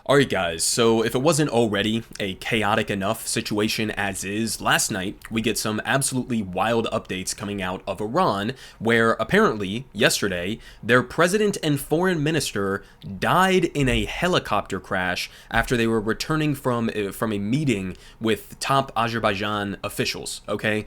Alright guys, so if it wasn't already a chaotic enough situation as is, last night we get some absolutely wild updates coming out of Iran, where apparently, yesterday, their president and foreign minister died in a helicopter crash after they were returning from a meeting with top Azerbaijan officials, okay?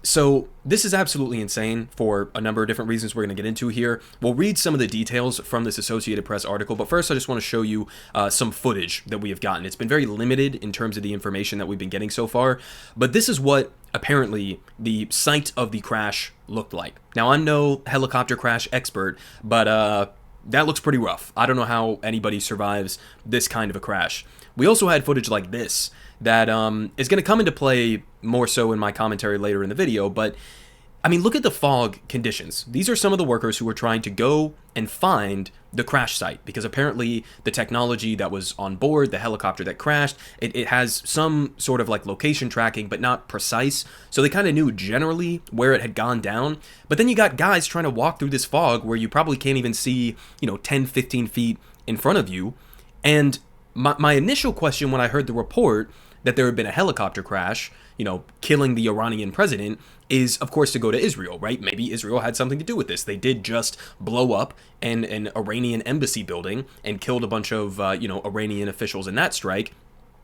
So this is absolutely insane for a number of different reasons we're going to get into here. We'll read some of the details from this Associated Press article, but first I just want to show you some footage that we have gotten. It's been very limited in terms of the information that we've been getting so far, but this is what apparently the site of the crash looked like. Now, I'm no helicopter crash expert, but that looks pretty rough. I don't know how anybody survives this kind of a crash. We also had footage like this that is going to come into play more so in my commentary later in the video, but I mean, look at the fog conditions. These are some of the workers who were trying to go and find the crash site, because apparently the technology that was on board the helicopter that crashed, it has some sort of like location tracking, but not precise. So they kind of knew generally where it had gone down. But then you got guys trying to walk through this fog where you probably can't even see, 10, 15 feet in front of you. And my initial question when I heard the report that there had been a helicopter crash, killing the Iranian president, is of course to go to Israel, right? Maybe Israel had something to do with this. They did just blow up an Iranian embassy building and killed a bunch of, Iranian officials in that strike.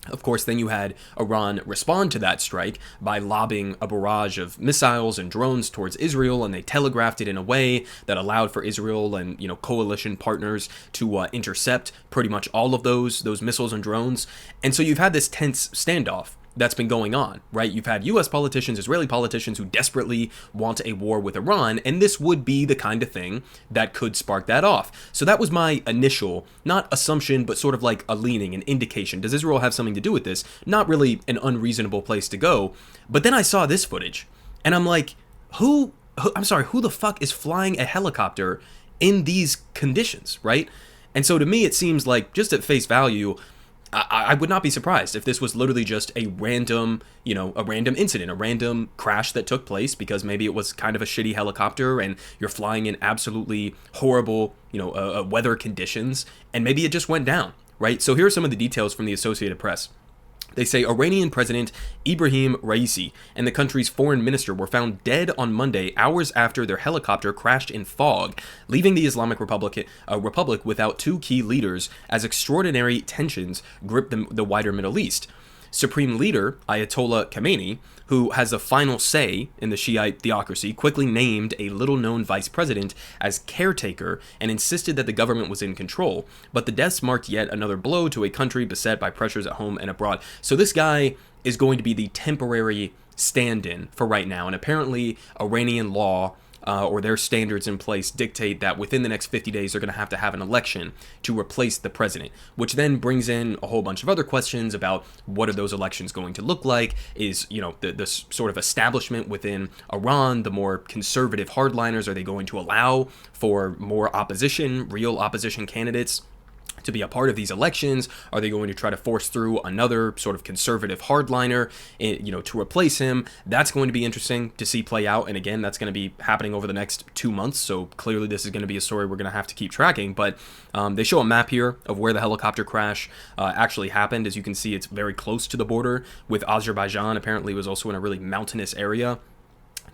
Of course, then you had Iran respond to that strike by lobbing a barrage of missiles and drones towards Israel, and they telegraphed it in a way that allowed for Israel and, coalition partners to intercept pretty much all of those missiles and drones. And so you've had this tense standoff that's been going on, right? You've had U.S. politicians, Israeli politicians who desperately want a war with Iran, and this would be the kind of thing that could spark that off. So that was my initial, not assumption, but sort of like a leaning, an indication. Does Israel have something to do with this? Not really an unreasonable place to go. But then I saw this footage, and I'm like, who the fuck is flying a helicopter in these conditions, right? And so to me, it seems like, just at face value, I would not be surprised if this was literally just a random incident, a random crash that took place because maybe it was kind of a shitty helicopter and you're flying in absolutely horrible, weather conditions, and maybe it just went down, right? So here are some of the details from the Associated Press. They say Iranian President Ibrahim Raisi and the country's foreign minister were found dead on Monday, hours after their helicopter crashed in fog, leaving the Islamic Republic without two key leaders as extraordinary tensions grip the wider Middle East. Supreme Leader Ayatollah Khamenei, who has the final say in the Shiite theocracy, quickly named a little-known vice president as caretaker and insisted that the government was in control. But the deaths marked yet another blow to a country beset by pressures at home and abroad. So this guy is going to be the temporary stand-in for right now, and apparently Iranian law or their standards in place dictate that within the next 50 days they're going to have an election to replace the president, which then brings in a whole bunch of other questions about what are those elections going to look like. Is, the sort of establishment within Iran, the more conservative hardliners, are they going to allow for more opposition, real opposition candidates to be a part of these elections? Are they going to try to force through another sort of conservative hardliner, to replace him? That's going to be interesting to see play out. And again, that's going to be happening over the next 2 months. So clearly this is going to be a story we're going to have to keep tracking. But they show a map here of where the helicopter crash actually happened. As you can see, it's very close to the border with Azerbaijan. Apparently it was also in a really mountainous area.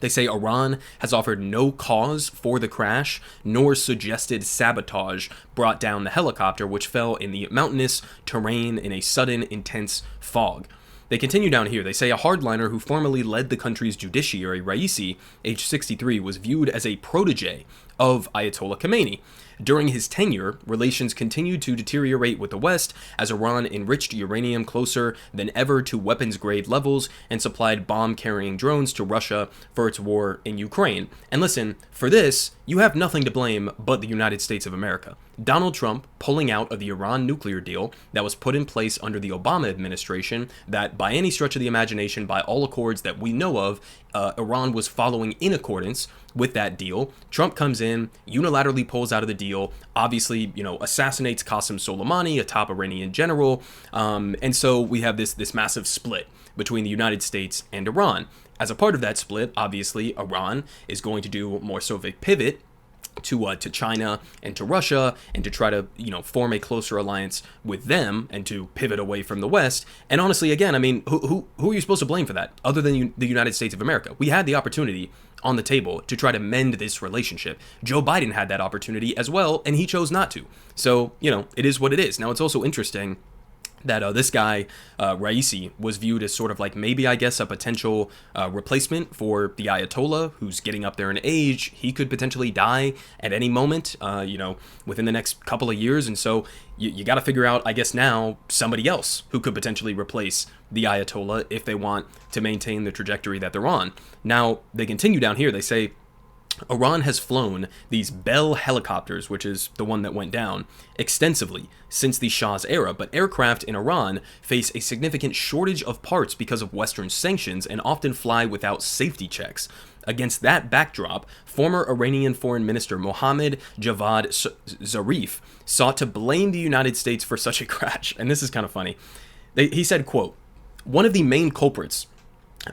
They say Iran has offered no cause for the crash, nor suggested sabotage brought down the helicopter, which fell in the mountainous terrain in a sudden, intense fog. They continue down here. They say a hardliner who formerly led the country's judiciary, Raisi, age 63, was viewed as a protege of Ayatollah Khamenei. During his tenure, relations continued to deteriorate with the West as Iran enriched uranium closer than ever to weapons-grade levels and supplied bomb-carrying drones to Russia for its war in Ukraine. And listen, for this, you have nothing to blame but the United States of America. Donald Trump pulling out of the Iran nuclear deal that was put in place under the Obama administration, that by any stretch of the imagination, by all accords that we know of, Iran was following in accordance with that deal. Trump comes in, unilaterally pulls out of the deal, obviously, assassinates Qasem Soleimani, a top Iranian general, and so we have this massive split between the United States and Iran. As a part of that split, obviously, Iran is going to do more so of a pivot to China and to Russia, and to try to, form a closer alliance with them and to pivot away from the West. And honestly, again, I mean, who are you supposed to blame for that other than the United States of America? We had the opportunity on the table to try to mend this relationship. Joe Biden had that opportunity as well, and he chose not to. So, it is what it is. Now, it's also interesting that this guy, Raisi, was viewed as sort of like maybe, I guess, a potential replacement for the Ayatollah, who's getting up there in age. He could potentially die at any moment, within the next couple of years. And so you got to figure out, I guess now, somebody else who could potentially replace the Ayatollah if they want to maintain the trajectory that they're on. Now, they continue down here. They say, Iran has flown these Bell helicopters, which is the one that went down, extensively since the Shah's era, but aircraft in Iran face a significant shortage of parts because of Western sanctions and often fly without safety checks. Against that backdrop, former Iranian Foreign Minister Mohammad Javad Zarif sought to blame the United States for such a crash. And this is kind of funny. He said, quote, "One of the main culprits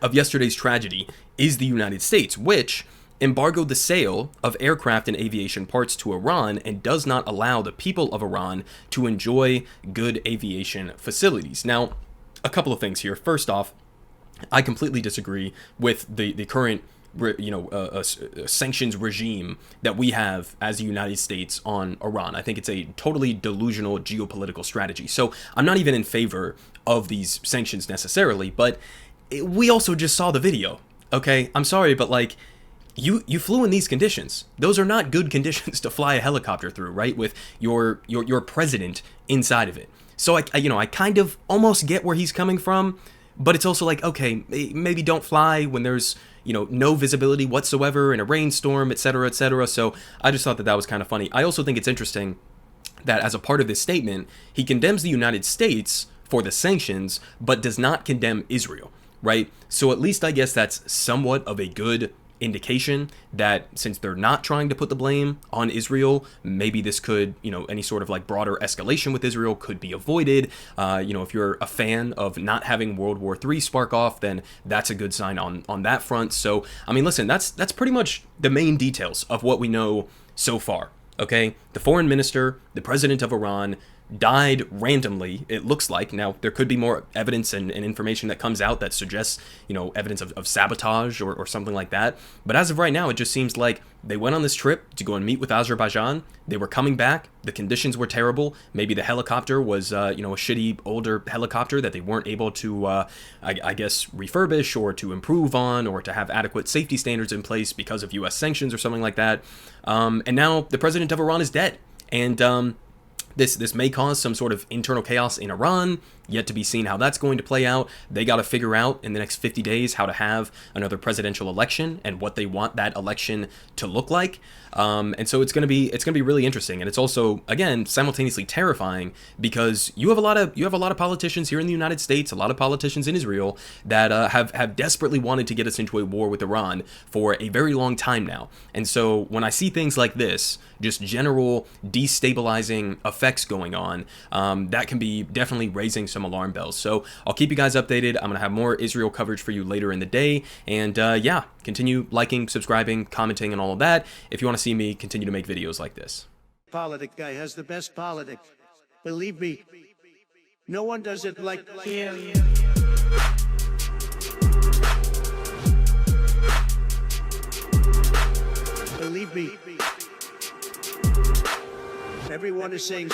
of yesterday's tragedy is the United States, which embargoed the sale of aircraft and aviation parts to Iran and does not allow the people of Iran to enjoy good aviation facilities." Now, a couple of things here. First off, I completely disagree with the current sanctions regime that we have as the United States on Iran. I think it's a totally delusional geopolitical strategy. So I'm not even in favor of these sanctions necessarily, but we also just saw the video. Okay, I'm sorry, but like, you flew in these conditions. Those are not good conditions to fly a helicopter through, right? With your president inside of it. So I kind of almost get where he's coming from, but it's also like, okay, maybe don't fly when there's, no visibility whatsoever in a rainstorm, etc., etc. So I just thought that was kind of funny. I also think it's interesting that as a part of this statement, he condemns the United States for the sanctions, but does not condemn Israel, right? So at least I guess that's somewhat of a good indication that since they're not trying to put the blame on Israel, maybe this could, any sort of like broader escalation with Israel could be avoided. If you're a fan of not having World War III spark off, then that's a good sign on that front. So, I mean, listen, that's pretty much the main details of what we know so far. Okay, the foreign minister, the president of Iran, died randomly, it looks like. Now, there could be more evidence and information that comes out that suggests, evidence of sabotage or something like that. But as of right now, it just seems like they went on this trip to go and meet with Azerbaijan. They were coming back. The conditions were terrible. Maybe the helicopter was, a shitty older helicopter that they weren't able to, I guess, refurbish or to improve on or to have adequate safety standards in place because of U.S. sanctions or something like that. And now the president of Iran is dead. And This may cause some sort of internal chaos in Iran, yet to be seen how that's going to play out. They got to figure out in the next 50 days how to have another presidential election and what they want that election to look like. And so it's going to be really interesting. And it's also, again, simultaneously terrifying because you have a lot of politicians here in the United States, a lot of politicians in Israel that have desperately wanted to get us into a war with Iran for a very long time now. And so when I see things like this, just general destabilizing effects going on, that can be definitely raising some alarm bells. So I'll keep you guys updated. I'm going to have more Israel coverage for you later in the day. And continue liking, subscribing, commenting, and all of that if you want to see me continue to make videos like this. Politic guy has the best politic. Believe me, no one does it like him. Believe me, everyone is saying